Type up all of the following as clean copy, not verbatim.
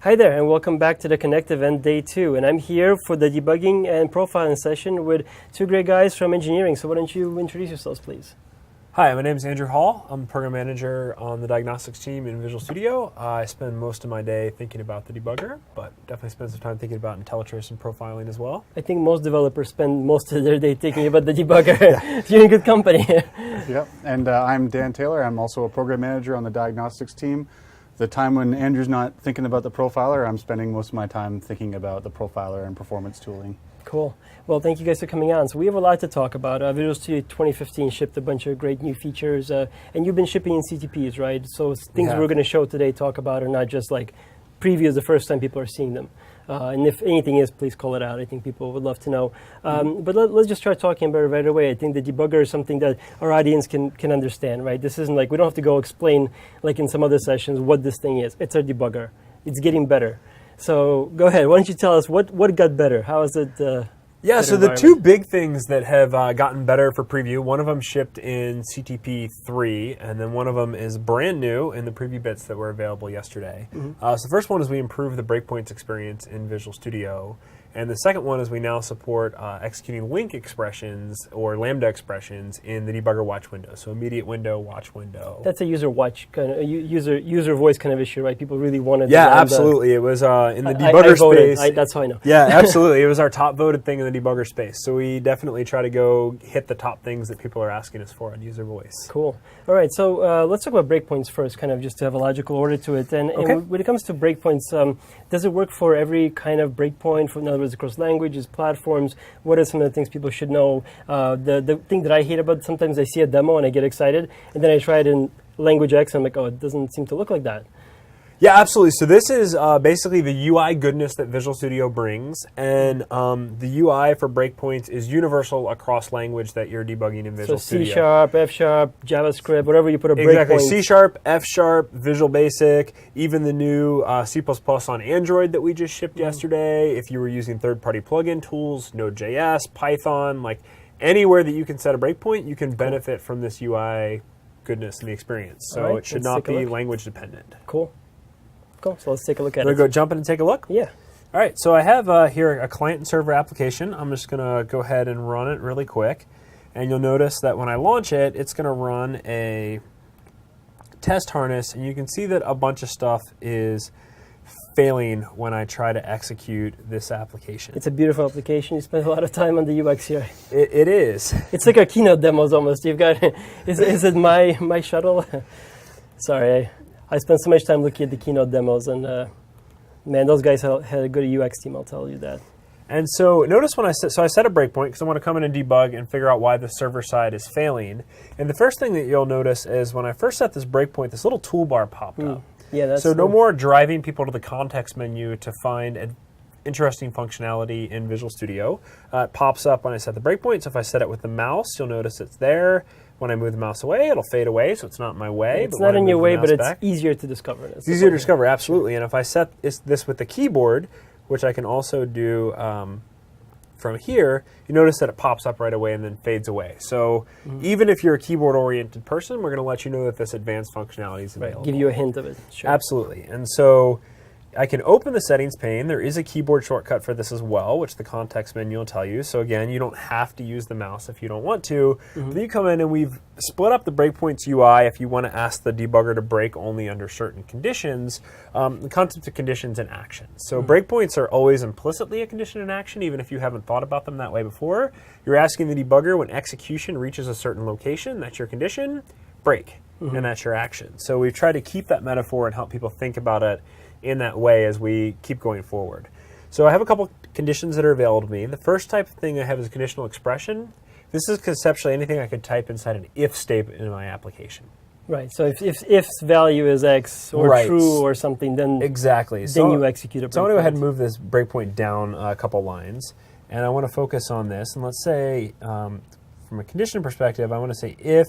Hi there, and welcome back to the Connect event day 2. And I'm here for the debugging and profiling session with two great guys from engineering. So why don't you introduce yourselves, please? Hi, my name is Andrew Hall. I'm a program manager on the diagnostics team in Visual Studio. I spend most of my day thinking about the debugger, but definitely spend some time thinking about IntelliTrace and profiling as well. I think most developers spend most of their day thinking about the debugger. You're in good company. Yep, and I'm Dan Taylor. I'm also a program manager on the diagnostics team. The time when Andrew's not thinking about the profiler, I'm spending most of my time thinking about the profiler and performance tooling. Cool. Well, thank you guys for coming on. So we have a lot to talk about. Visual Studio 2015 shipped a bunch of great new features, and you've been shipping in CTPs, right? So things we're going to show today, talk about, are not just like previews the first time people are seeing them. And if anything is, please call it out. I think people would love to know. But let's just start talking about it right away. I think the debugger is something that our audience can understand, right? This isn't like, we don't have to go explain, like in some other sessions, what this thing is. It's our debugger. It's getting better. So go ahead. Why don't you tell us what got better? How is it? Yeah, so the two big things that have gotten better for preview, one of them shipped in CTP 3, and then one of them is brand new in the preview bits that were available yesterday. So the first one is we improved the breakpoints experience in Visual Studio. And the second one is we now support executing link expressions or Lambda expressions in the debugger watch window. So immediate window, watch window. That's a user watch kind of user voice kind of issue, right? People really wanted. Yeah, absolutely. It was in the debugger space. That's how I know. Yeah, absolutely. It was our top voted thing in the debugger space. So we definitely try to go hit the top things that people are asking us for on user voice. Cool. All right. So let's talk about breakpoints first, kind of just to have a logical order to it. And when it comes to breakpoints, does it work for every kind of breakpoint? In other words, across languages, platforms, what are some of the things people should know? The thing that I hate about sometimes I see a demo and I get excited, and then I try it in language X and I'm like, oh, it doesn't seem to look like that. Yeah, absolutely. So this is basically the UI goodness that Visual Studio brings, and the UI for breakpoints is universal across language that you're debugging in Visual Studio. So C#, F#, JavaScript, whatever you put a breakpoint. Exactly. C#, F#, Visual Basic, even the new C++ on Android that we just shipped yesterday. If you were using third-party plugin tools, Node.js, Python, like anywhere that you can set a breakpoint, you can benefit from this UI goodness in the experience. So it should not be language dependent. Cool. Cool. So let's take a look at it. We'll go jump in and take a look? Yeah. All right. So I have here a client and server application. I'm just going to go ahead and run it really quick. And you'll notice that when I launch it, it's going to run a test harness. And you can see that a bunch of stuff is failing when I try to execute this application. It's a beautiful application. You spend a lot of time on the UX here. It is. It's like our keynote demos almost. You've got, is it my shuttle? Sorry, I spent so much time looking at the keynote demos, and man, those guys had a good UX team, I'll tell you that. And so notice when I set a breakpoint because I want to come in and debug and figure out why the server side is failing. And the first thing that you'll notice is when I first set this breakpoint, this little toolbar popped up. Yeah, that's so no more driving people to the context menu to find interesting functionality in Visual Studio. It pops up when I set the breakpoint. So if I set it with the mouse, you'll notice it's there. When I move the mouse away, it'll fade away, so it's not in my way. It's not in your way, but it's easier to discover. It's easier to discover, absolutely. And if I set this with the keyboard, which I can also do from here, you notice that it pops up right away and then fades away. So even if you're a keyboard-oriented person, we're going to let you know that this advanced functionality is available. Give you a hint of it. Sure. Absolutely. And so I can open the settings pane. There is a keyboard shortcut for this as well, which the context menu will tell you. So again, you don't have to use the mouse if you don't want to. But you come in and we've split up the breakpoints UI if you want to ask the debugger to break only under certain conditions. The concept of conditions and actions. So breakpoints are always implicitly a condition in action, even if you haven't thought about them that way before. You're asking the debugger when execution reaches a certain location, that's your condition, break, and that's your action. So we've tried to keep that metaphor and help people think about it in that way as we keep going forward. So I have a couple conditions that are available to me. The first type of thing I have is a conditional expression. This is conceptually anything I could type inside an if statement in my application. Right. So if value is X or true or something, then then you execute a breakpoint. So I want to go ahead and move this breakpoint down a couple lines, and I want to focus on this. And let's say, from a condition perspective, I want to say if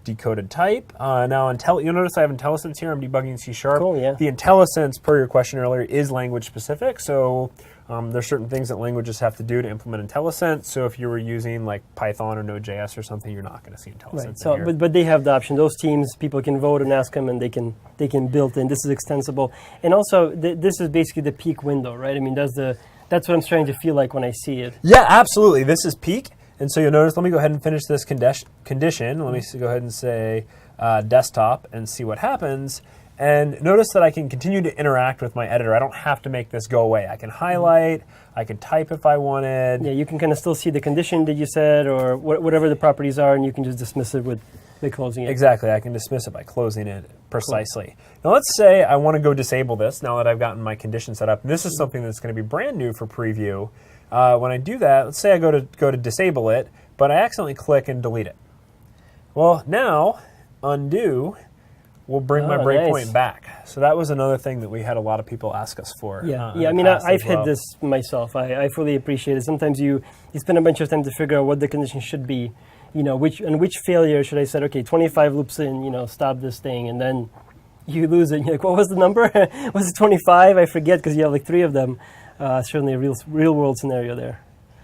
decoded type. Now, you'll notice I have IntelliSense here. I'm debugging C#. Cool, yeah. The IntelliSense, per your question earlier, is language specific. So there's certain things that languages have to do to implement IntelliSense. So if you were using like Python or Node.js or something, you're not going to see IntelliSense Right. So, in here. but they have the option. Those teams, people can vote and ask them, and they can build in. This is extensible, and also this is basically the peak window, right? I mean, that's what I'm starting to feel like when I see it. Yeah, absolutely. This is peak. And so you'll notice, let me go ahead and finish this condition. Let me go ahead and say desktop and see what happens. And notice that I can continue to interact with my editor. I don't have to make this go away. I can highlight, I can type if I wanted. Yeah, you can kind of still see the condition that you said or whatever the properties are, and you can just dismiss it by closing it. Exactly, I can dismiss it by closing it precisely. Cool. Now let's say I want to go disable this now that I've gotten my condition set up. And this is something that's going to be brand new for preview. When I do that, let's say I go to disable it, but I accidentally click and delete it. Well, now undo will bring my breakpoint back. So that was another thing that we had a lot of people ask us for. Yeah, I mean, I've hit this myself. I fully appreciate it. Sometimes you spend a bunch of time to figure out what the condition should be. You know, which failure should I say? Okay, 25 loops in. Stop this thing, and then you lose it. And you're like, what was the number? Was it 25? I forget because you have like 3 of them. Certainly a real world scenario there.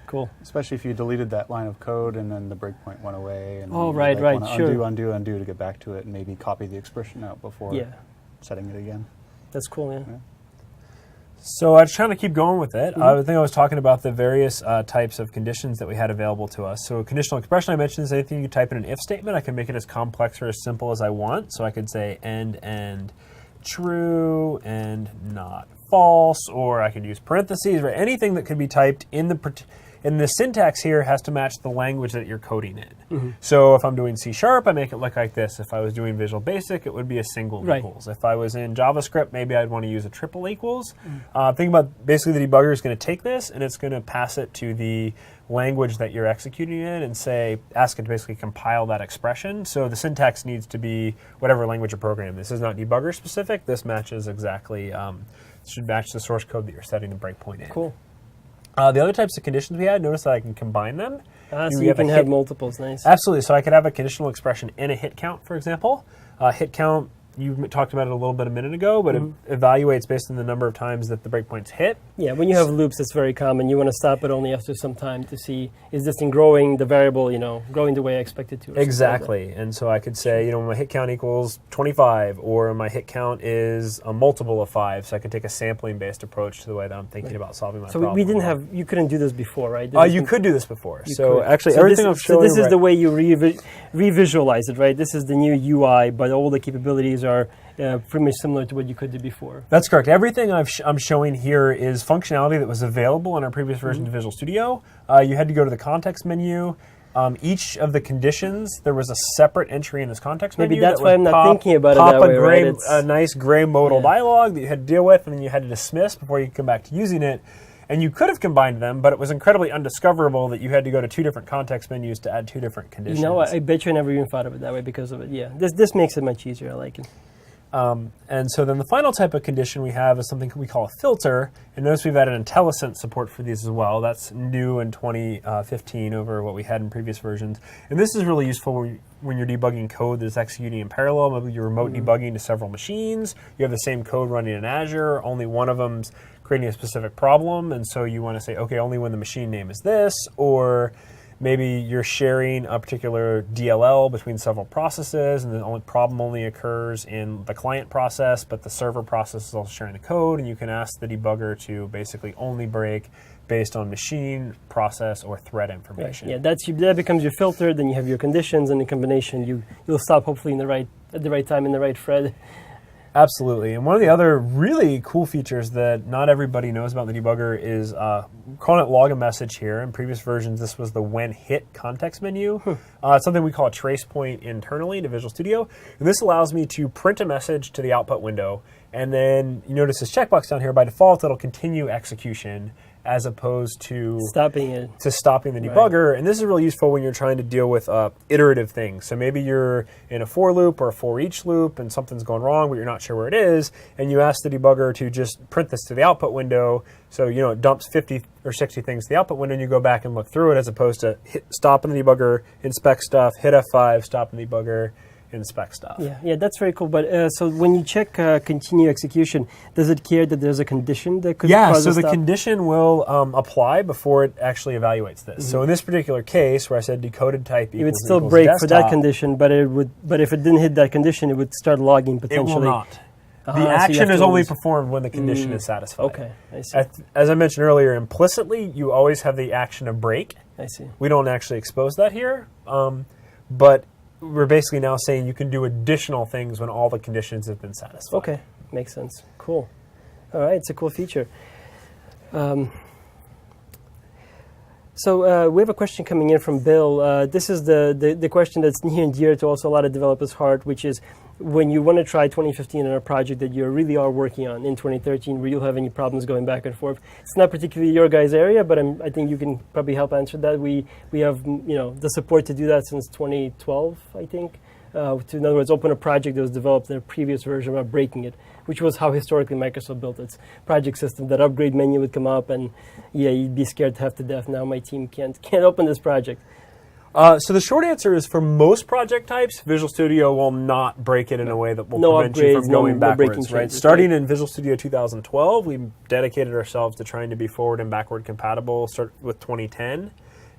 Cool. Especially if you deleted that line of code and then the breakpoint went away. And right, sure. Undo to get back to it and maybe copy the expression out before setting it again. That's cool, yeah. So I was trying to keep going with it. I think I was talking about the various types of conditions that we had available to us. So conditional expression I mentioned is anything you type in an if statement. I can make it as complex or as simple as I want. So I could say end true and not false, or I could use parentheses, or anything that could be typed in the syntax here has to match the language that you're coding in. So if I'm doing C#, I make it look like this. If I was doing Visual Basic, it would be a single equals. If I was in JavaScript, maybe I'd want to use a triple equals. Think about basically the debugger is going to take this and it's going to pass it to the language that you're executing in and ask it to basically compile that expression. So the syntax needs to be whatever language you're programming. This is not debugger specific. This matches exactly, should match the source code that you're setting the breakpoint in. Cool. The other types of conditions we had, notice that I can combine them. So you can have multiples, nice. Absolutely. So I could have a conditional expression in a hit count, for example. Hit count, you talked about it a little bit a minute ago, but it evaluates based on the number of times that the breakpoint's hit. Yeah, when you have loops, it's very common. You want to stop it only after some time to see, is this thing growing, the variable, growing the way I expect it to. Exactly. And so I could say, my hit count equals 25, or my hit count is a multiple of 5. So I could take a sampling-based approach to the way that I'm thinking about solving my problem. So you couldn't do this before, right? You could do this before. So actually, everything I'm showing. So this is the way you revisualize it, right? This is the new UI, but all the capabilities are pretty much similar to what you could do before. That's correct. Everything I'm showing here is functionality that was available in our previous version of Visual Studio. You had to go to the context menu. Each of the conditions, there was a separate entry in this context menu. Maybe that's why I'm not thinking about it that way, right? A nice gray modal dialog that you had to deal with, and then you had to dismiss before you could come back to using it. And you could have combined them, but it was incredibly undiscoverable that you had to go to 2 different context menus to add 2 different conditions. I bet you I never even thought of it that way because of it. Yeah, this makes it much easier. I like it. And so then the final type of condition we have is something we call a filter. And notice we've added IntelliSense support for these as well. That's new in 2015 over what we had in previous versions. And this is really useful when you're debugging code that's executing in parallel. Maybe you're remote debugging to several machines. You have the same code running in Azure. Only one of them's creating a specific problem. And so you want to say, okay, only when the machine name is this, or maybe you're sharing a particular DLL between several processes, and the problem only occurs in the client process, but the server process is also sharing the code, and you can ask the debugger to basically only break based on machine, process, or thread information. Yeah, that becomes your filter. Then you have your conditions, and the combination you'll stop hopefully at the right time in the right thread. Absolutely. And one of the other really cool features that not everybody knows about the debugger is calling it log a message here. In previous versions, this was the when hit context menu. It's something we call a trace point internally to Visual Studio. And this allows me to print a message to the output window. And then you notice this checkbox down here. By default, it'll continue execution. as opposed to stopping it. To stopping the debugger. And this is really useful when you're trying to deal with iterative things. So maybe you're in a for loop or a for each loop and something's going wrong, but you're not sure where it is. And you ask the debugger to just print this to the output window. So, it dumps 50 or 60 things to the output window and you go back and look through it as opposed to stop in the debugger, inspect stuff, hit F5, stop in the debugger, inspect stuff. Yeah, that's very cool. But so when you check continue execution, does it care that there's a condition that could cause so a the stop? condition will apply before it actually evaluates this. So in this particular case, where I said decoded type equals, it would still equals break desktop, for that condition, but it would. But if it didn't hit that condition, it would start logging it potentially. will not. The So you action have is to only always- performed when the condition is satisfied. Okay, I see. As I mentioned earlier, implicitly, you always have the action of break. I see. We don't actually expose that here, but we're basically now saying you can do additional things when all the conditions have been satisfied. Okay, makes sense. Cool. All right, it's a cool feature. So we have a question coming in from Bill. This is the question that's near and dear to also a lot of developers' heart, which is when you want to try 2015 on a project that you really are working on in 2013, where you'll have any problems going back and forth. It's not particularly your guys' area, but I think you can probably help answer that. We have the support to do that since 2012, I think. In other words, open a project that was developed in a previous version without breaking it, which was how historically Microsoft built its project system. That upgrade menu would come up, and you'd be scared half to death. Now my team can't open this project. So the short answer is for most project types, Visual Studio will not break it in a way that will prevent you from going backwards. Right? Starting in Visual Studio 2012, we dedicated ourselves to trying to be forward and backward compatible. Start with 2010,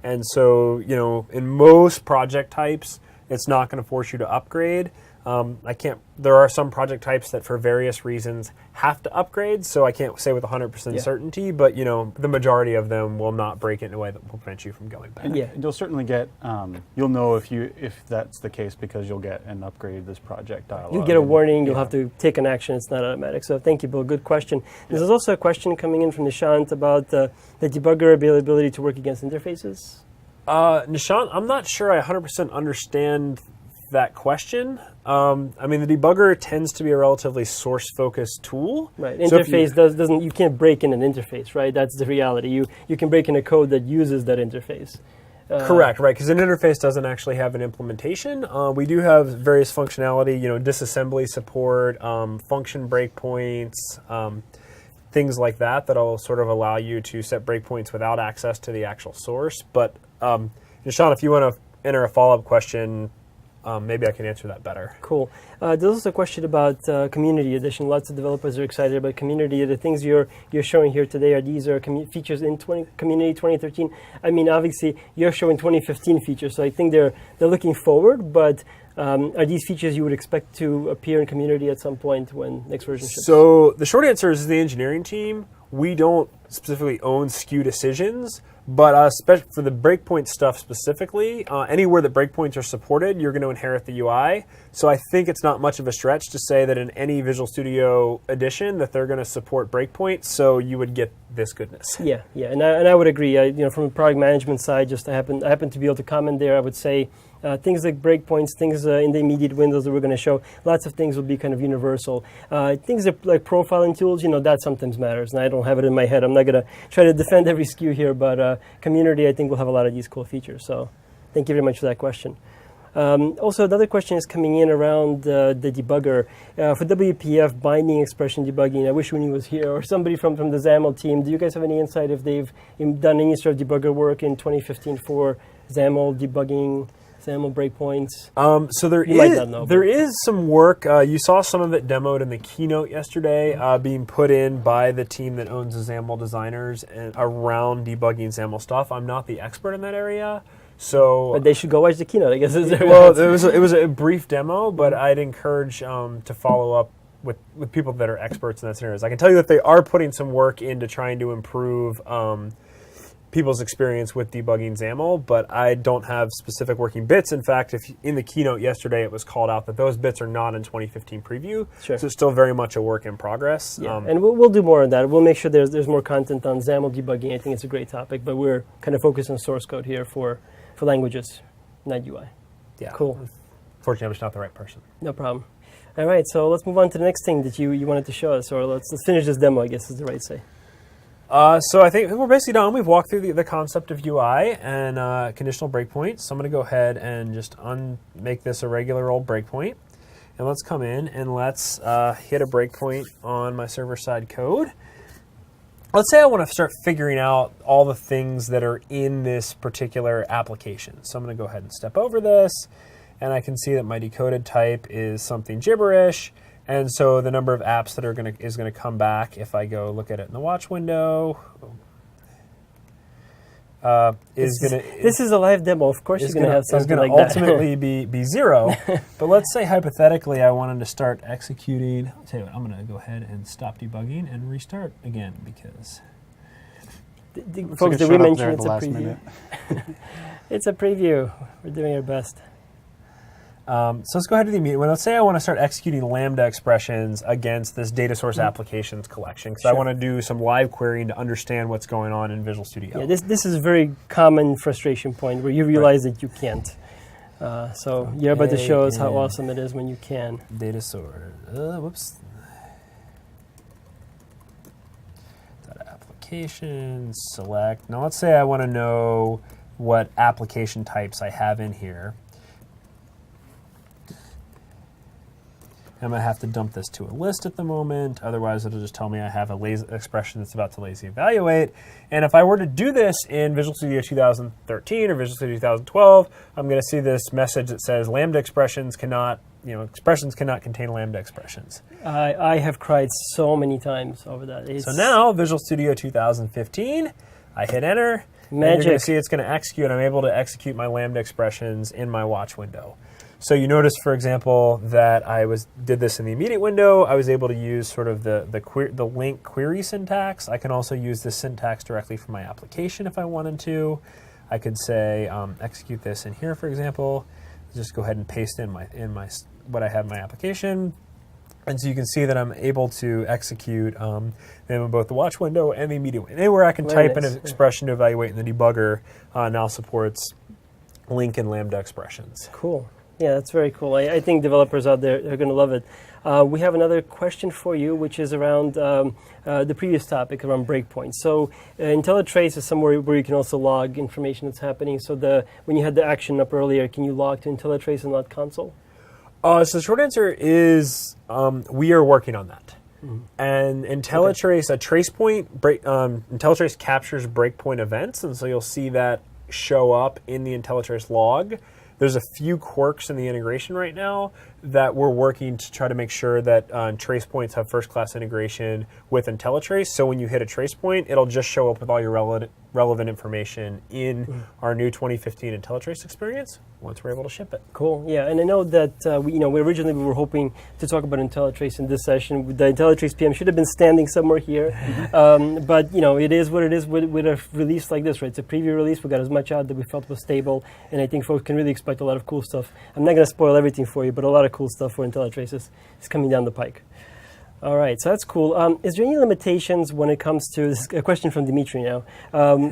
and so in most project types, it's not going to force you to upgrade. There are some project types that for various reasons have to upgrade, so I can't say with 100% certainty, but the majority of them will not break it in a way that will prevent you from going back. Yeah, you'll certainly get, you'll know if that's the case because you'll get an upgrade this project dialog. You'll get a warning, you'll have to take an action, it's not automatic. So thank you, Bill, good question. There's also a question coming in from Nishant about the debugger availability to work against interfaces. Nishant, I'm not sure I 100% understand that question. The debugger tends to be a relatively source-focused tool. Right, So interface doesn't. You can't break in an interface, right? That's the reality. You can break in a code that uses that interface. Correct, right? Because an interface doesn't actually have an implementation. We do have various functionality, disassembly support, function breakpoints, things like that'll sort of allow you to set breakpoints without access to the actual source. But Nishant, if you want to enter a follow-up question, maybe I can answer that better. Cool. There's also a question about Community Edition. Lots of developers are excited about Community. The things you're showing here today are features in Community 2013. Obviously, you're showing 2015 features, so I think they're looking forward, but are these features you would expect to appear in Community at some point when next version ships? So the short answer is the engineering team. We don't specifically own SKU decisions, but for the breakpoint stuff specifically, anywhere that breakpoints are supported, you're going to inherit the UI. So I think it's not much of a stretch to say that in any Visual Studio edition that they're going to support breakpoints, so you would get this goodness. Yeah, and I would agree. From a product management side, I happen to be able to comment there. I would say things like breakpoints, things in the immediate windows that we're going to show, lots of things will be kind of universal. Things like profiling tools, that sometimes matters, and I don't have it in my head. I'm not going to try to defend every SKU here, but Community, I think, will have a lot of these cool features. So thank you very much for that question. Also, another question is coming in around the debugger. For WPF, binding expression debugging, I wish Uni was here, or somebody from the XAML team. Do you guys have any insight if they've done any sort of debugger work in 2015 for XAML debugging, XAML breakpoints? So there is some work. You saw some of it demoed in the keynote yesterday, being put in by the team that owns the XAML designers and around debugging XAML stuff. I'm not the expert in that area. But they should go watch the keynote, I guess. Well, it was a brief demo, but I'd encourage to follow up with people that are experts in that scenario. I can tell you that they are putting some work into trying to improve people's experience with debugging XAML, but I don't have specific working bits. In fact, in the keynote yesterday, it was called out that those bits are not in 2015 preview, Sure. So it's still very much a work in progress. Yeah. And we'll do more on that. We'll make sure there's more content on XAML debugging. I think it's a great topic, but we're kind of focused on source code here for languages, not UI. Yeah. Cool. Fortunately, I'm just not the right person. No problem. All right, so let's move on to the next thing that you wanted to show us, or let's finish this demo, I guess is the right say. So I think we're basically done. We've walked through the concept of UI and conditional breakpoints. So I'm going to go ahead and just make this a regular old breakpoint. And let's come in and let's hit a breakpoint on my server-side code. Let's say I want to start figuring out all the things that are in this particular application. So I'm going to go ahead and step over this, and I can see that my decoded type is something gibberish. And so the number of apps that is going to come back if I go look at it in the watch window This is a live demo. Of course, you're going to have something like that. It's going to ultimately be 0. But let's say hypothetically I wanted to start executing. I'll tell you what, I'm going to go ahead and stop debugging and restart again because. Folks, did we mention it's a preview? It's a preview. We're doing our best. So let's go ahead to the immediate one. Let's say I want to start executing Lambda expressions against this data source applications collection because I want to do some live querying to understand what's going on in Visual Studio. Yeah, this is a very common frustration point where you realize that you can't. So you're about to show us how awesome it is when you can. Data source. Whoops. Data applications. Select. Now let's say I want to know what application types I have in here. I'm going to have to dump this to a list at the moment. Otherwise, it'll just tell me I have a lazy expression that's about to lazy evaluate. And if I were to do this in Visual Studio 2013 or Visual Studio 2012, I'm going to see this message that says Lambda expressions cannot, expressions cannot contain Lambda expressions. I have cried so many times over that. So now, Visual Studio 2015, I hit enter. Magic. And you're going to see it's going to execute. I'm able to execute my Lambda expressions in my watch window. So you notice, for example, that I did this in the immediate window. I was able to use sort of the link query syntax. I can also use this syntax directly from my application if I wanted to. I could say execute this in here, for example. Just go ahead and paste in what I have in my application. And so you can see that I'm able to execute them in both the watch window and the immediate window. Anywhere I can type in an expression to evaluate, and the debugger now supports link and Lambda expressions. Cool. Yeah, that's very cool. I think developers out there are going to love it. We have another question for you, which is around the previous topic, around breakpoints. So IntelliTrace is somewhere where you can also log information that's happening. So when you had the action up earlier, can you log to IntelliTrace and not console? So the short answer is we are working on that. Mm-hmm. And IntelliTrace, a trace point, IntelliTrace captures breakpoint events, and so you'll see that show up in the IntelliTrace log. There's a few quirks in the integration right now that we're working to try to make sure that trace points have first-class integration with IntelliTrace. So when you hit a trace point, it'll just show up with all your relevant information in our new 2015 IntelliTrace experience once we're able to ship it. Cool. Yeah, and I know that we originally we were hoping to talk about IntelliTrace in this session. The IntelliTrace PM should have been standing somewhere here, but it is what it is with a release like this, right? It's a preview release. We got as much out that we felt was stable, and I think folks can really expect a lot of cool stuff. I'm not going to spoil everything for you, but a lot of cool stuff for IntelliTrace is coming down the pike. All right, so that's cool. Is there any limitations when it comes to, this is a question from Dimitri now,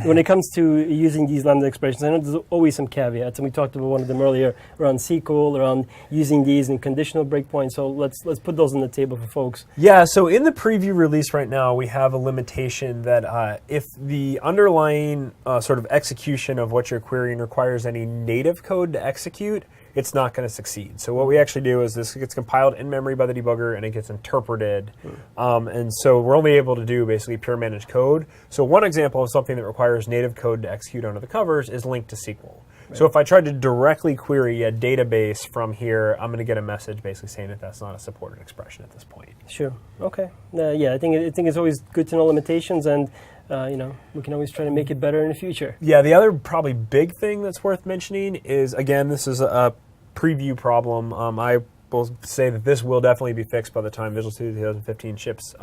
when it comes to using these Lambda expressions? I know there's always some caveats, and we talked about one of them earlier around SQL, around using these in conditional breakpoints, so let's put those on the table for folks. Yeah, so in the preview release right now, we have a limitation that if the underlying sort of execution of what you're querying requires any native code to execute, it's not going to succeed. So what we actually do is this gets compiled in memory by the debugger and it gets interpreted. And so we're only able to do basically pure managed code. So one example of something that requires native code to execute under the covers is linked to SQL. Right. So if I tried to directly query a database from here, I'm going to get a message basically saying that that's not a supported expression at this point. Sure. Okay. Yeah, I think it's always good to know limitations, and we can always try to make it better in the future. Yeah, the other probably big thing that's worth mentioning is, again, this is a preview problem. I will say that this will definitely be fixed by the time Visual Studio 2015 ships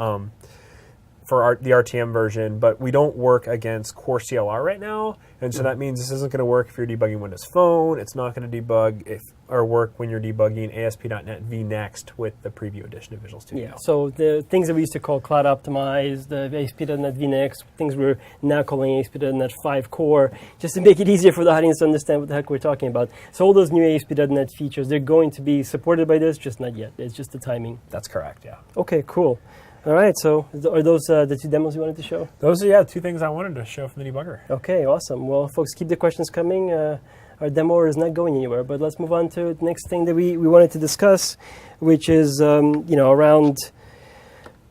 for the RTM version, but we don't work against core CLR right now, and so that means this isn't going to work if you're debugging Windows Phone. It's not going to debug or work when you're debugging ASP.NET vNext with the preview edition of Visual Studio. Yeah, so the things that we used to call cloud optimized, the ASP.NET vNext, things we're now calling ASP.NET 5 Core, just to make it easier for the audience to understand what the heck we're talking about. So all those new ASP.NET features, they're going to be supported by this, just not yet. It's just the timing. That's correct, yeah. Okay, cool. All right, so are those the two demos you wanted to show? Those are, two things I wanted to show from the debugger. Okay, awesome. Well, folks, keep the questions coming. Our demo is not going anywhere, but let's move on to the next thing that we wanted to discuss, which is around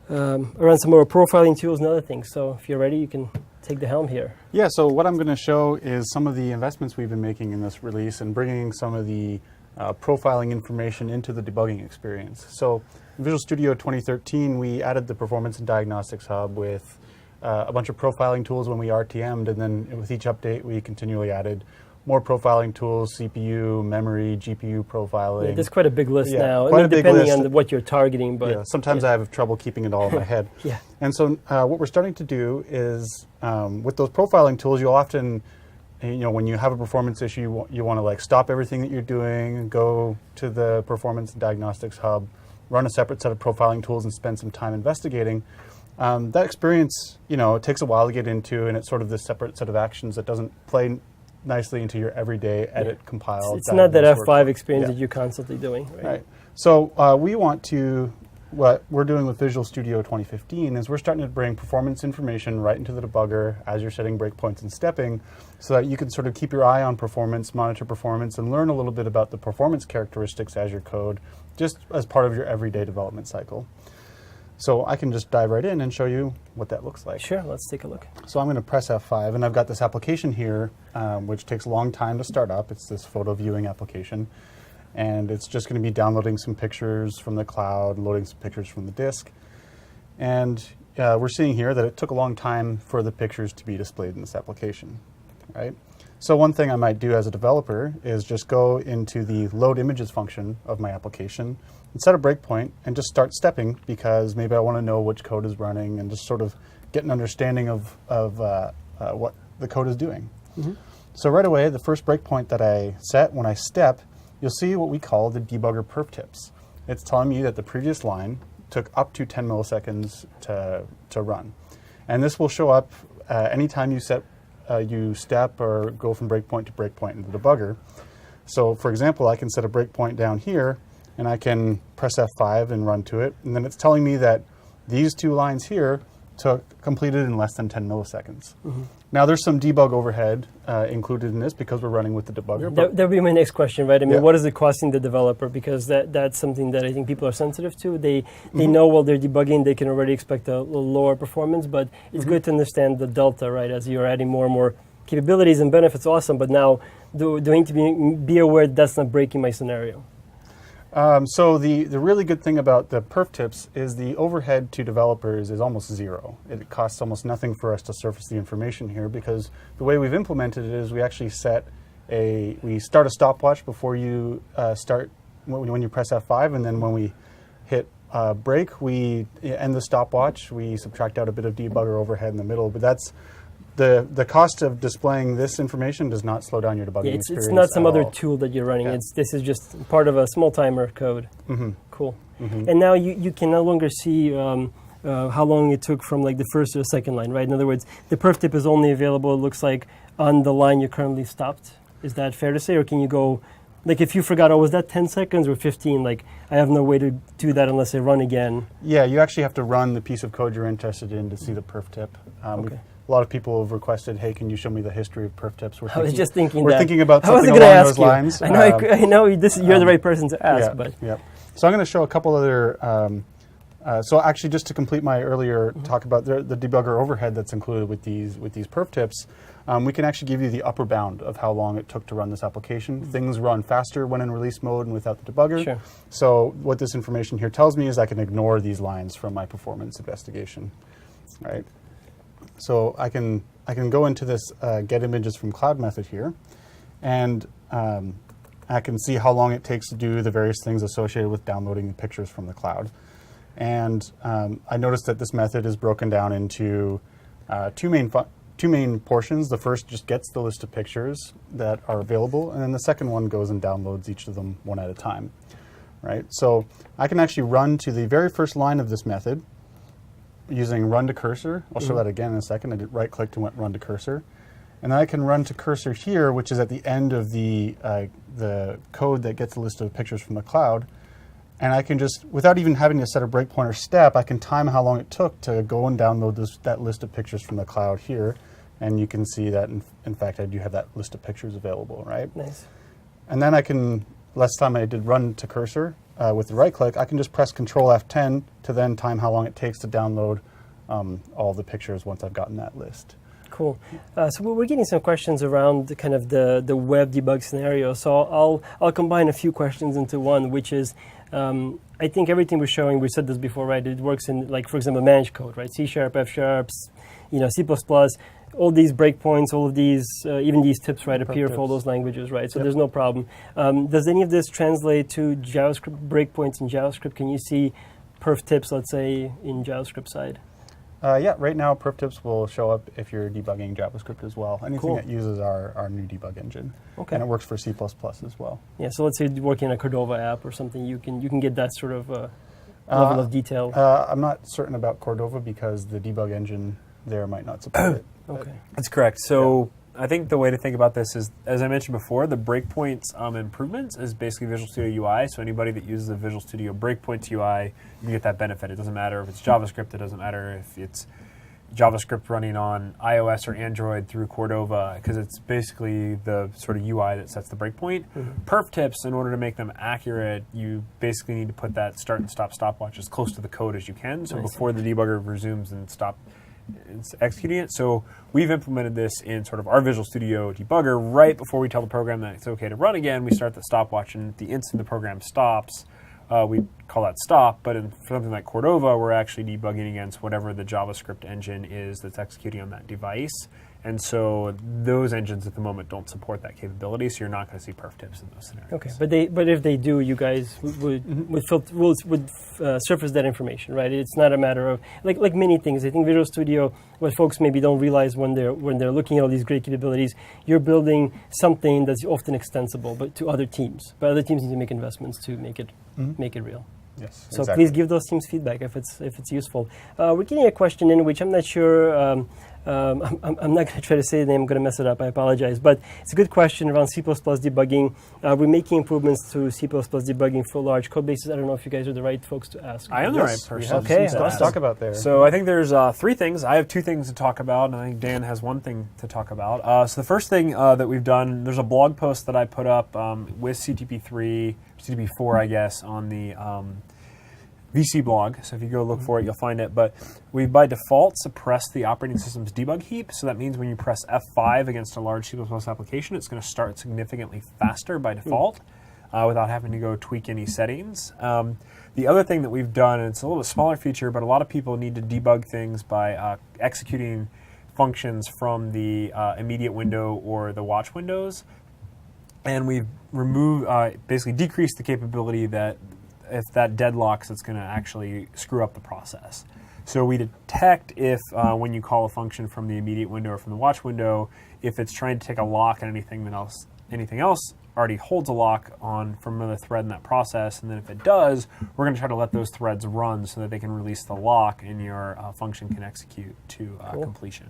some more profiling tools and other things. So if you're ready, you can take the helm here. Yeah, so what I'm going to show is some of the investments we've been making in this release and bringing some of the profiling information into the debugging experience. So in Visual Studio 2013, we added the Performance and Diagnostics Hub with a bunch of profiling tools when we RTM'd, and then with each update, we continually added more profiling tools, CPU, memory, GPU profiling. Yeah, there's quite a big list now. Quite a big depending list. on what you're targeting. But yeah, sometimes I have trouble keeping it all in my head. Yeah. And so what we're starting to do is with those profiling tools, you'll often, when you have a performance issue, you want to like stop everything that you're doing, go to the Performance and Diagnostics Hub, run a separate set of profiling tools and spend some time investigating. That experience, it takes a while to get into, and it's sort of this separate set of actions that doesn't play nicely into your everyday edit, compile. It's not that F5 experience that you're constantly doing. Right. So what we're doing with Visual Studio 2015 is we're starting to bring performance information right into the debugger as you're setting breakpoints and stepping, so that you can sort of keep your eye on performance, monitor performance, and learn a little bit about the performance characteristics as your code, just as part of your everyday development cycle. So I can just dive right in and show you what that looks like. Sure, let's take a look. So I'm going to press F5, and I've got this application here, which takes a long time to start up. It's this photo viewing application, and it's just going to be downloading some pictures from the cloud, loading some pictures from the disk. And we're seeing here that it took a long time for the pictures to be displayed in this application, right? So one thing I might do as a developer is just go into the load images function of my application and set a breakpoint and just start stepping, because maybe I want to know which code is running and just sort of get an understanding of what the code is doing. Mm-hmm. So right away, the first breakpoint that I set when I step, you'll see what we call the debugger perf tips. It's telling me that the previous line took up to 10 milliseconds to run. And this will show up anytime you step or go from breakpoint to breakpoint in the debugger. So for example, I can set a breakpoint down here, and I can press F5 and run to it. And then it's telling me that these two lines here completed in less than 10 milliseconds. Mm-hmm. Now there's some debug overhead included in this because we're running with the debugger. That would be my next question, right? I mean, what is it costing the developer? Because that's something that I think people are sensitive to. They know while they're debugging, they can already expect a little lower performance, but it's good to understand the delta, right? As you're adding more and more capabilities and benefits, awesome, but now doing to be aware that's not breaking my scenario. So the really good thing about the perf tips is the overhead to developers is almost zero. It costs almost nothing for us to surface the information here, because the way we've implemented it is we actually we start a stopwatch before you start, when you press F5, and then when we hit break, we end the stopwatch. We subtract out a bit of debugger overhead in the middle, but that's the cost of displaying this information does not slow down your debugging experience. It's not some other tool that you're running. Yeah. This is just part of a small timer code. Mm-hmm. Cool. Mm-hmm. And now you can no longer see how long it took from like the first or the second line, right? In other words, the perf tip is only available, it looks like, on the line you're currently stopped. Is that fair to say? Or can you go, like if you forgot, was that 10 seconds or 15? Like, I have no way to do that unless I run again. Yeah, you actually have to run the piece of code you're interested in to see the perf tip. Okay. A lot of people have requested, hey, can you show me the history of perf tips? I was just thinking we're that. Thinking about something along those lines. I know you're the right person to ask. Yeah. So I'm going to show a couple other, so actually just to complete my earlier talk about the debugger overhead that's included with these perf tips, we can actually give you the upper bound of how long it took to run this application. Things run faster when in release mode and without the debugger. Sure. So what this information here tells me is I can ignore these lines from my performance investigation, right? So I can go into this get images from cloud method here, and I can see how long it takes to do the various things associated with downloading the pictures from the cloud. And I noticed that this method is broken down into two main portions. The first just gets the list of pictures that are available, and then the second one goes and downloads each of them one at a time, right? So I can actually run to the very first line of this method using run to cursor. I'll show that again in a second. I did right-clicked and went run to cursor. And then I can run to cursor here, which is at the end of the code that gets a list of pictures from the cloud. And I can just, without even having to set a breakpoint or step, I can time how long it took to go and download that list of pictures from the cloud here. And you can see that, in fact, I do have that list of pictures available, right? Nice. And then I can, last time I did run to cursor with the right click, I can just press Control F10 to then time how long it takes to download all the pictures once I've gotten that list. Cool. So we're getting some questions around the kind of the web debug scenario. So I'll combine a few questions into one, which is, I think everything we're showing, we said this before, right? It works in, like, for example, managed code, right? C#, F#, C++, all these breakpoints, all of these, even these tips, right, appear for all those languages, right? So there's no problem. Does any of this translate to JavaScript breakpoints in JavaScript? Can you see perf tips, let's say, in JavaScript side? Yeah, right now perf tips will show up if you're debugging JavaScript as well. Anything Cool. that uses our new debug engine. Okay. And it works for C++ as well. Yeah, so let's say you're working on a Cordova app or something, you can get that sort of level of detail. I'm not certain about Cordova because the debug engine there might not support it. Okay. That's correct. So I think the way to think about this is, as I mentioned before, the breakpoints improvements is basically Visual Studio UI. So anybody that uses the Visual Studio breakpoints UI, you can get that benefit. It doesn't matter if it's JavaScript. It doesn't matter if it's JavaScript running on iOS or Android through Cordova, because it's basically the sort of UI that sets the breakpoint. Perf tips, in order to make them accurate, you basically need to put that start and stop stopwatch as close to the code as you can. So before the debugger resumes and it's executing it. So we've implemented this in sort of our Visual Studio debugger right before we tell the program that it's okay to run again. We start the stopwatch, and the instant the program stops, we call that stop. But for something like Cordova, we're actually debugging against whatever the JavaScript engine is that's executing on that device. And so those engines at the moment don't support that capability, so you're not going to see perf tips in those scenarios. Okay, but if they do, you guys would surface that information, right? It's not a matter of like many things. I think Visual Studio, what folks maybe don't realize when they're looking at all these great capabilities, you're building something that's often extensible, but to other teams. But other teams need to make investments to make it real. Yes. So exactly. please give those teams feedback if it's useful. We're getting a question in which I'm not sure. I'm not going to try to say the name. I'm going to mess it up. I apologize. But it's a good question around C++ debugging. We're making improvements to C++ debugging for large code bases. I don't know if you guys are the right folks to ask. I am the right person. Okay, Let's talk about there. So I think there's 3 things. I have 2 things to talk about, and I think Dan has 1 thing to talk about. So the first thing that we've done, there's a blog post that I put up with CTP4, I guess, on the VC blog. So if you go look for it, you'll find it. But we, by default, suppress the operating system's debug heap. So that means when you press F5 against a large C++ application, it's going to start significantly faster by default without having to go tweak any settings. The other thing that we've done, and it's a little bit smaller feature, but a lot of people need to debug things by executing functions from the immediate window or the watch windows. And we've removed, basically decreased the capability that if that deadlocks, it's going to actually screw up the process. So we detect if when you call a function from the immediate window or from the watch window, if it's trying to take a lock on anything else already holds a lock on from another thread in that process, and then if it does, we're going to try to let those threads run so that they can release the lock and your function can execute to completion.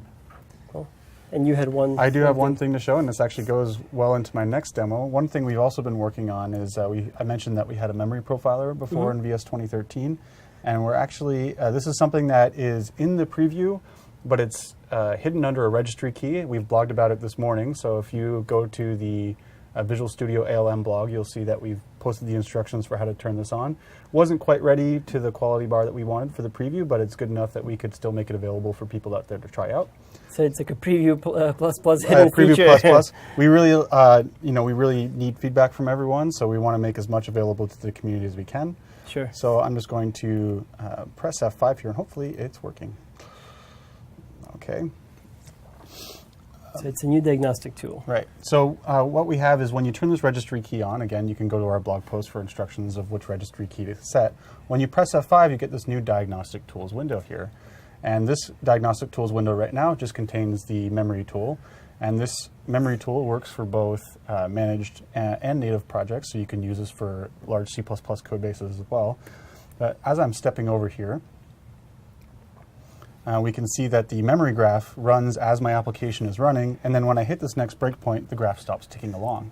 Cool. And you had one. I do have one thing to show, and this actually goes well into my next demo. One thing we've also been working on is I mentioned that we had a memory profiler before in VS 2013, and we're actually this is something that is in the preview, but it's hidden under a registry key. We've blogged about it this morning, so if you go to the Visual Studio ALM blog, you'll see that we've posted the instructions for how to turn this on. Wasn't quite ready to the quality bar that we wanted for the preview, but it's good enough that we could still make it available for people out there to try out. So it's like a preview plus hidden preview feature. plus. We really, we really need feedback from everyone, so we want to make as much available to the community as we can. Sure. So I'm just going to press F5 here, and hopefully it's working. Okay. So it's a new diagnostic tool. Right. So what we have is when you turn this registry key on, again, you can go to our blog post for instructions of which registry key to set. When you press F5, you get this new diagnostic tools window here. And this diagnostic tools window right now just contains the memory tool. And this memory tool works for both managed and native projects, so you can use this for large C++ code bases as well. But as I'm stepping over here, we can see that the memory graph runs as my application is running, and then when I hit this next breakpoint, the graph stops ticking along.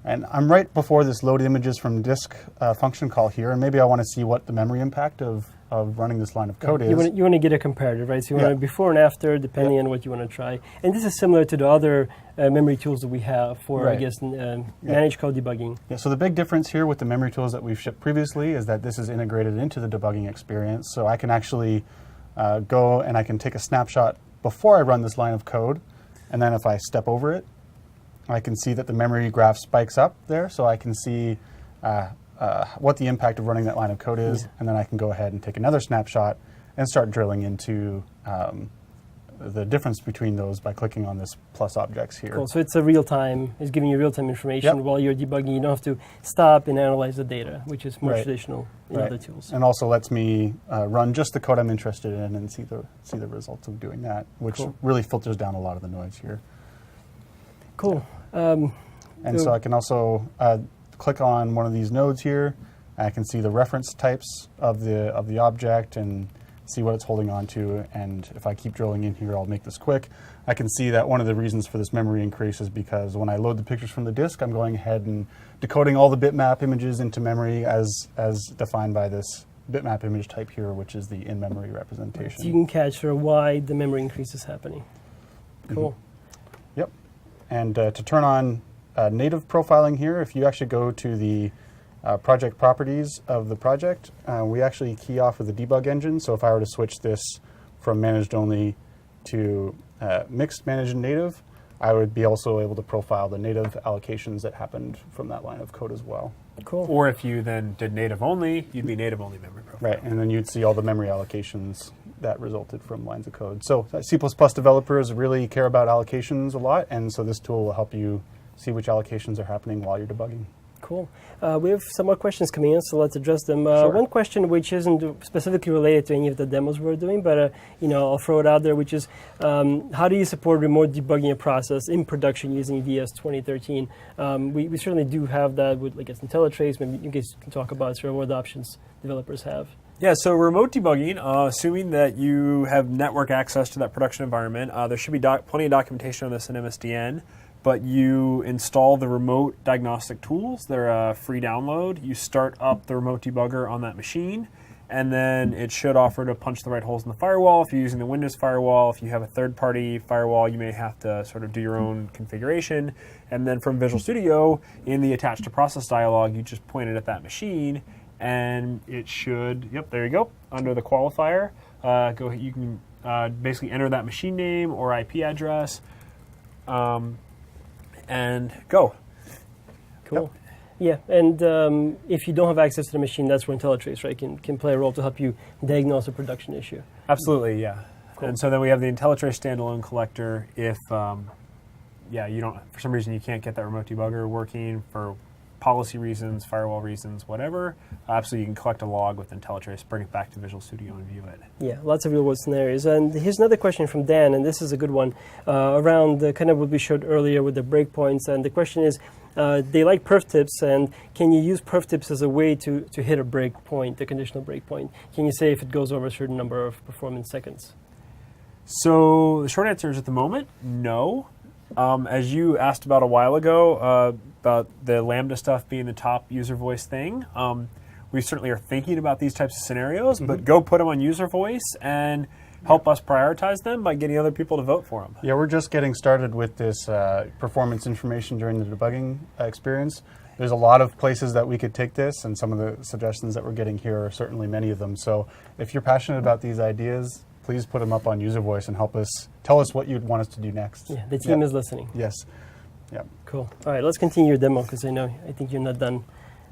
And I'm right before this load images from disk function call here, and maybe I want to see what the memory impact of running this line of code is. You want to get a comparative, right? So you want to before and after, depending on what you want to try. And this is similar to the other memory tools that we have for, I guess, managed code debugging. Yeah, so the big difference here with the memory tools that we've shipped previously is that this is integrated into the debugging experience. So I can actually go and I can take a snapshot before I run this line of code, and then if I step over it, I can see that the memory graph spikes up there, so I can see what the impact of running that line of code is, and then I can go ahead and take another snapshot and start drilling into the difference between those by clicking on this plus objects here. Cool. So it's a real-time, it's giving you real-time information while you're debugging. You don't have to stop and analyze the data, which is more traditional in other tools. And also lets me run just the code I'm interested in and see the results of doing that, which really filters down a lot of the noise here. Cool. And so I can also click on one of these nodes here. I can see the reference types of the object and see what it's holding on to. And if I keep drilling in here, I'll make this quick. I can see that one of the reasons for this memory increase is because when I load the pictures from the disk, I'm going ahead and decoding all the bitmap images into memory as defined by this bitmap image type here, which is the in-memory representation. So you can catch why the memory increase is happening. Cool. Yep. And to turn on native profiling here, if you actually go to the project properties of the project, we actually key off with the debug engine. So if I were to switch this from managed only to mixed managed and native, I would be also able to profile the native allocations that happened from that line of code as well. Cool. Or if you then did native only, you'd be native only memory profile. Right, and then you'd see all the memory allocations that resulted from lines of code. So C++ developers really care about allocations a lot, and so this tool will help you see which allocations are happening while you're debugging. Cool. We have some more questions coming in, so let's address them. Sure. One question which isn't specifically related to any of the demos we're doing, but I'll throw it out there, which is how do you support remote debugging process in production using VS 2013? We certainly do have that with, I guess, IntelliTrace. Maybe you guys can talk about sort of what options developers have. Yeah, so remote debugging, assuming that you have network access to that production environment, there should be plenty of documentation on this in MSDN. But you install the remote diagnostic tools. They're a free download. You start up the remote debugger on that machine, and then it should offer to punch the right holes in the firewall. If you're using the Windows firewall, if you have a third-party firewall, you may have to sort of do your own configuration. And then from Visual Studio, in the attached to process dialog, you just point it at that machine, and it should, there you go, under the qualifier. You can basically enter that machine name or IP address. And go. Cool. Yep. Yeah, and if you don't have access to the machine, that's where IntelliTrace, right, can play a role to help you diagnose a production issue. Absolutely, yeah. Cool. And so then we have the IntelliTrace standalone collector. If you don't, for some reason you can't get that remote debugger working for policy reasons, firewall reasons, whatever, absolutely you can collect a log with IntelliTrace, bring it back to Visual Studio and view it. Yeah, lots of real-world scenarios. And here's another question from Dan, and this is a good one, around kind of what we showed earlier with the breakpoints. And the question is, they like perf tips, and can you use perf tips as a way to hit a breakpoint, a conditional breakpoint? Can you say if it goes over a certain number of performance seconds? So the short answer is at the moment, no. As you asked about a while ago, about the Lambda stuff being the top user voice thing, we certainly are thinking about these types of scenarios, but go put them on user voice and help us prioritize them by getting other people to vote for them. Yeah, we're just getting started with this performance information during the debugging experience. There's a lot of places that we could take this, and some of the suggestions that we're getting here are certainly many of them. So if you're passionate about these ideas, please put them up on user voice and tell us what you'd want us to do next. Yeah, the team is listening. Yes. Yeah. Cool. All right, let's continue your demo, because I think you're not done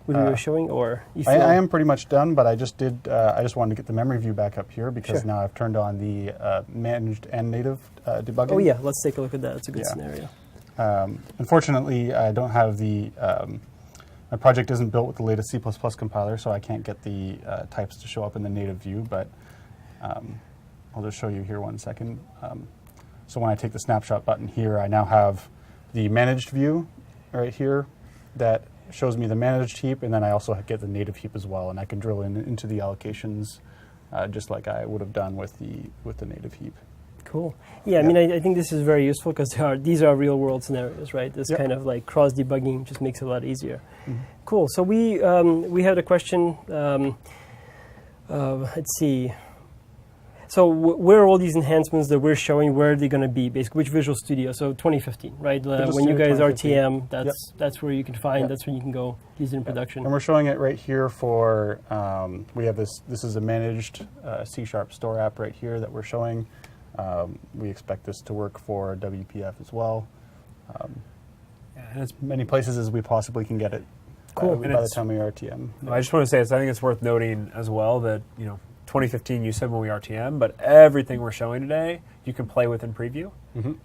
with what you were showing, or you feel I am pretty much done, but I just wanted to get the memory view back up here because now I've turned on the managed and native debugging. Oh yeah, let's take a look at that. It's a good scenario. Unfortunately, I don't have the my project isn't built with the latest C++ compiler, so I can't get the types to show up in the native view, but I'll just show you here one second. So when I take the snapshot button here, I now have the managed view right here that shows me the managed heap, and then I also get the native heap as well, and I can drill into the allocations just like I would have done with the native heap. Cool. Yeah, I mean, I think this is very useful because these are real world scenarios, right? This kind of like cross debugging just makes it a lot easier. Cool. So we had a question. Let's see. So where are all these enhancements that we're showing, where are they going to be, basically, which Visual Studio? So 2015, right? When you guys RTM, that's where you can find, that's when you can go use it in production. And we're showing it right here for, we have this is a managed C# store app right here that we're showing. We expect this to work for WPF as well. And as many places as we possibly can get it. Cool. By the time we RTM. I just want to say, I think it's worth noting as well that, 2015 you said when we RTM, but everything we're showing today you can play with in preview.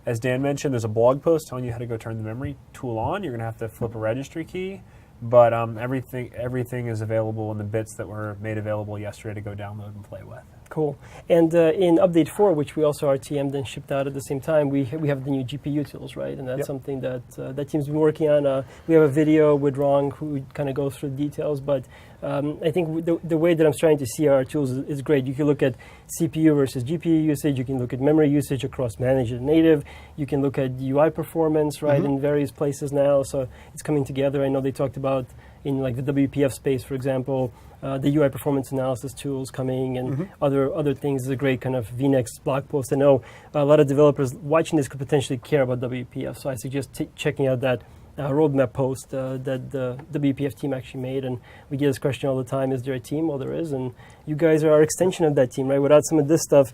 As Dan mentioned, there's a blog post telling you how to go turn the memory tool on. You're going to have to flip a registry key, but everything is available in the bits that were made available yesterday to go download and play with. Cool. And in Update 4, which we also RTM'd and shipped out at the same time, we have the new GPU tools, right? And that's something that that team's been working on. We have a video with Rong who kind of goes through the details, but I think the way that I'm starting to see our tools is great. You can look at CPU versus GPU usage. You can look at memory usage across managed and native. You can look at UI performance, right, in various places now. So it's coming together. I know they talked about in like the WPF space, for example, the UI performance analysis tools coming and other things. Is a great kind of vNext blog post. I know a lot of developers watching this could potentially care about WPF, so I suggest checking out that roadmap post that the WPF team actually made. And we get this question all the time, is there a team? Well, there is, and you guys are an extension of that team, right? Without some of this stuff,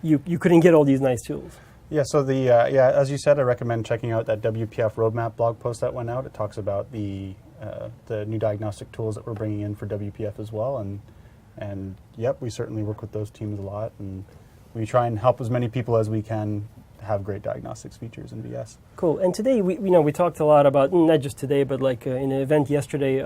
you couldn't get all these nice tools. Yeah, so the as you said, I recommend checking out that WPF roadmap blog post that went out. It talks about the new diagnostic tools that we're bringing in for WPF as well, and we certainly work with those teams a lot, and we try and help as many people as we can have great diagnostics features in VS. Cool. And today we talked a lot about, not just today, but like in an event yesterday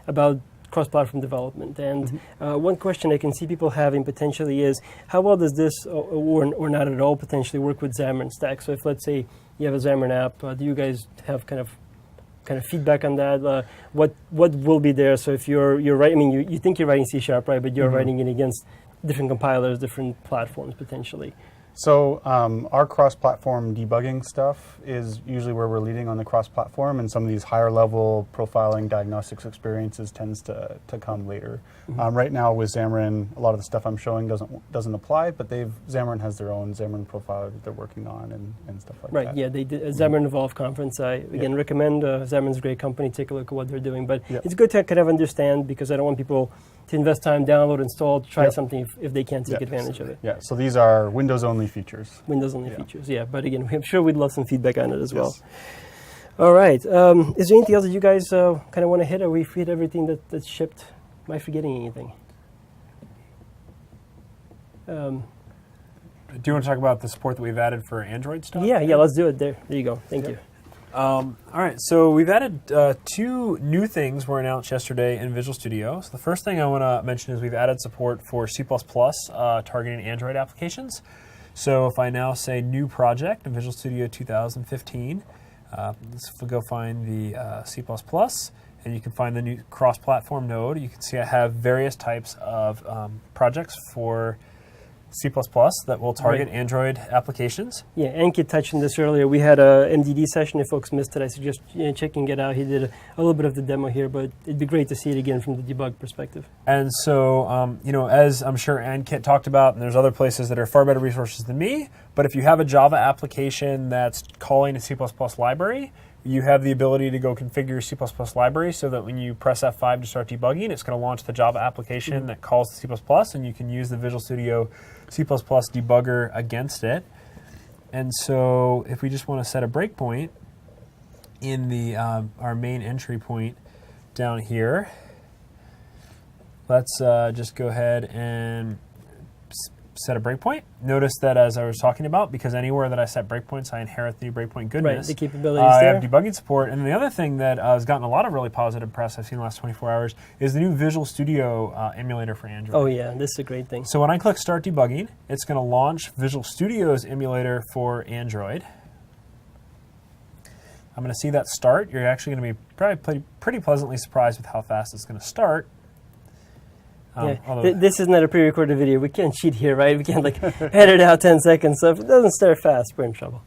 about cross-platform development. And one question I can see people having potentially is, how well does this, or not at all, potentially work with Xamarin Stack? So if, let's say, you have a Xamarin app, do you guys have kind of feedback on that? What will be there? So if you're writing, I mean, you think you're writing C#, right? But you're writing it against different compilers, different platforms, potentially. So our cross-platform debugging stuff is usually where we're leading on the cross-platform, and some of these higher-level profiling diagnostics experiences tends to come later. Right now with Xamarin, a lot of the stuff I'm showing doesn't apply, but Xamarin has their own Xamarin profiler that they're working on and stuff like that. Right, yeah, they did a Xamarin Evolve conference. I, again, recommend Xamarin's a great company. Take a look at what they're doing. But it's good to kind of understand, because I don't want people to invest time, download, install, try something if they can't take advantage of it. Yeah, so these are Windows-only features. Windows-only features, yeah. But again, I'm sure we'd love some feedback on it as well. All right. Is there anything else that you guys kind of want to hit? Or we hit everything that's shipped? Am I forgetting anything? Do you want to talk about the support that we've added for Android stuff? Yeah, let's do it. There you go. Thank you. All right, so we've added two new things were announced yesterday in Visual Studio. So the first thing I want to mention is we've added support for C++ targeting Android applications. So if I now say new project in Visual Studio 2015, let's go find the C++, and you can find the new cross-platform node. You can see I have various types of projects for C++ that will target Android applications. Yeah, Ankit touched on this earlier. We had a MDD session. If folks missed it, I suggest checking it out. He did a little bit of the demo here, but it'd be great to see it again from the debug perspective. And so, as I'm sure Ankit talked about, and there's other places that are far better resources than me, but if you have a Java application that's calling a C++ library, you have the ability to go configure your C++ library so that when you press F5 to start debugging, it's going to launch the Java application that calls the C++, and you can use the Visual Studio C++ debugger against it. And so if we just want to set a breakpoint in the our main entry point down here, let's just go ahead and set a breakpoint. Notice that as I was talking about, because anywhere that I set breakpoints, I inherit the breakpoint goodness. Right, the capabilities there. I have debugging support. And the other thing that has gotten a lot of really positive press I've seen in the last 24 hours is the new Visual Studio emulator for Android. Oh yeah, this is a great thing. So when I click Start Debugging, it's going to launch Visual Studio's emulator for Android. I'm going to see that start. You're actually going to be probably pretty pleasantly surprised with how fast it's going to start. This is not a pre-recorded video. We can't cheat here, right? We can't like edit out 10 seconds. So if it doesn't start fast, we're in trouble.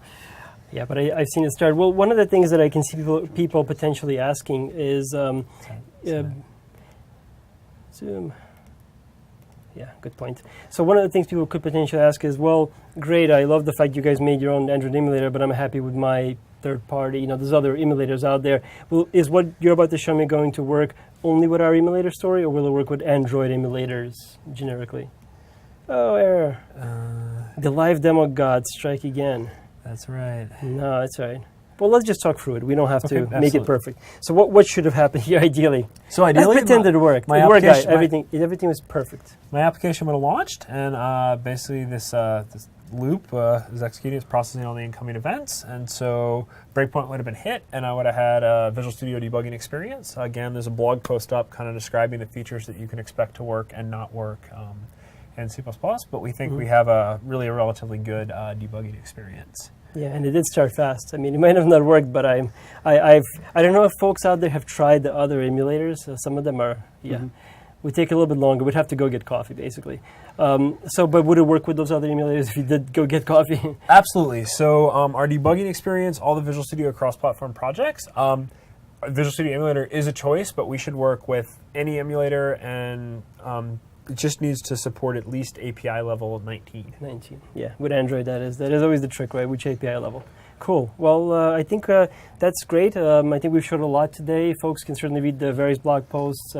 Yeah, but I've seen it start. Well, one of the things that I can see people potentially asking is Zoom. Yeah, good point. So one of the things people could potentially ask is, well, great, I love the fact you guys made your own Android emulator, but I'm happy with my third party. You know, there's other emulators out there. Well, is what you're about to show me going to work only with our emulator story, or will it work with Android emulators generically? Oh, error. The live demo gods strike again. That's right. No, that's right. Well, let's just talk through it. We don't have to absolutely. make it perfect. So what should have happened here ideally? So ideally, let's pretend it worked. My it worked, guys. application- Everything was perfect. My application would have launched, and basically this loop is executing, it's processing all the incoming events, and so breakpoint would have been hit, and I would have had a Visual Studio debugging experience. Again, there's a blog post up kind of describing the features that you can expect to work and not work in C++, but we think we have a relatively good debugging experience. Yeah, and it did start fast. I mean, it might have not worked, but I don't know if folks out there have tried the other emulators. Some of them are, would take a little bit longer. We'd have to go get coffee, basically. But would it work with those other emulators if you did go get coffee? Absolutely. So our debugging experience, all the Visual Studio cross-platform projects, Visual Studio Emulator is a choice, but we should work with any emulator, and it just needs to support at least API level 19. 19, yeah. With Android, that is always the trick, right? Which API level? Cool. Well, I think that's great. I think we've showed a lot today. Folks can certainly read the various blog posts.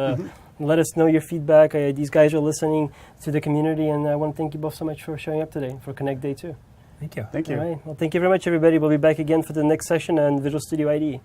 Let us know your feedback. These guys are listening to the community, and I want to thank you both so much for showing up today for Connect Day 2. Thank you. Thank you. All right. Well, thank you very much, everybody. We'll be back again for the next session on Visual Studio IDE.